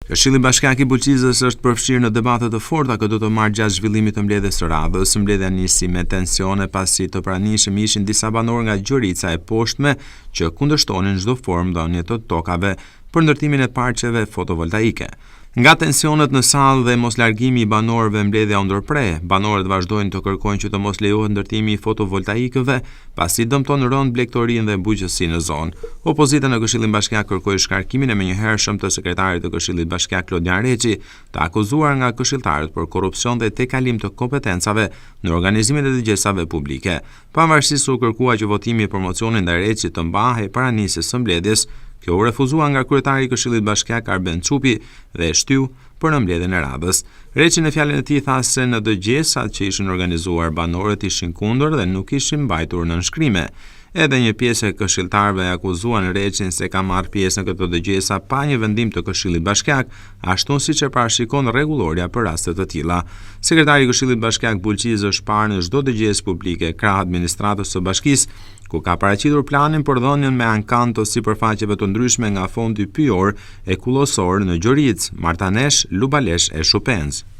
Këshilli Bashkiak i Bulqizës është përfshirë në debate të forta që do të marrë gjatë zhvillimit të mbledhjes së radhës. Mbledhja nisi me tensione pasi të pranishëm ishin disa banorë nga Gjorica e poshtme që kundërshtonin çdo formë dhënie të tokave për ndërtimin e parqeve fotovoltaike. Nga tensionet në sallë dhe moslargimi i banorëve, mbledhja u ndërpre. Banorët vazhdojnë të kërkojnë që të mos lejohet ndërtimi i fotovoltaikëve, pasi dëmton rënd blegtorinë dhe bujqësinë në zonë. Opozita në Këshillin Bashkiak kërkoi shkarkimin e menjëhershëm të sekretarit të Këshillit Bashkiak Klodian Reçi, të akuzuar nga këshilltarët për korrupsion dhe tejkalim të kompetencave në organizimin e dëgjesave publike. Pavarësisht se u kërkua që votimi i promocionit ndaj Reçit të mbahej para nisjes së mbledhjes, kjo u refuzua nga kryetari i Këshillit Bashkiak Arben Çupi dhe shtyu për në mbledhjen e radhës. Reçi në fjalën e tij tha se në dëgjesat që ishin organizuar banorët ishin kundër dhe nuk ishin mbajtur në nënshkrime. Edhe një pjesë e këshilltarëve akuzuan Reçin se ka marrë pjesë në këto dëgjesa pa një vendim të Këshillit Bashkiak, ashtu siç e parashikon rregulloria për raste të tilla. Sekretari i Këshillit Bashkiak Bulqizë është parë në çdo dëgjesë publike krah administratës së bashkisë, ku ka paraqitur planin për dhënien me ankan të sipërfaqeve të ndryshme nga fondi pyjor e kullosor në Gjoricë, Martanesh, Lubalesh e Shupenzë.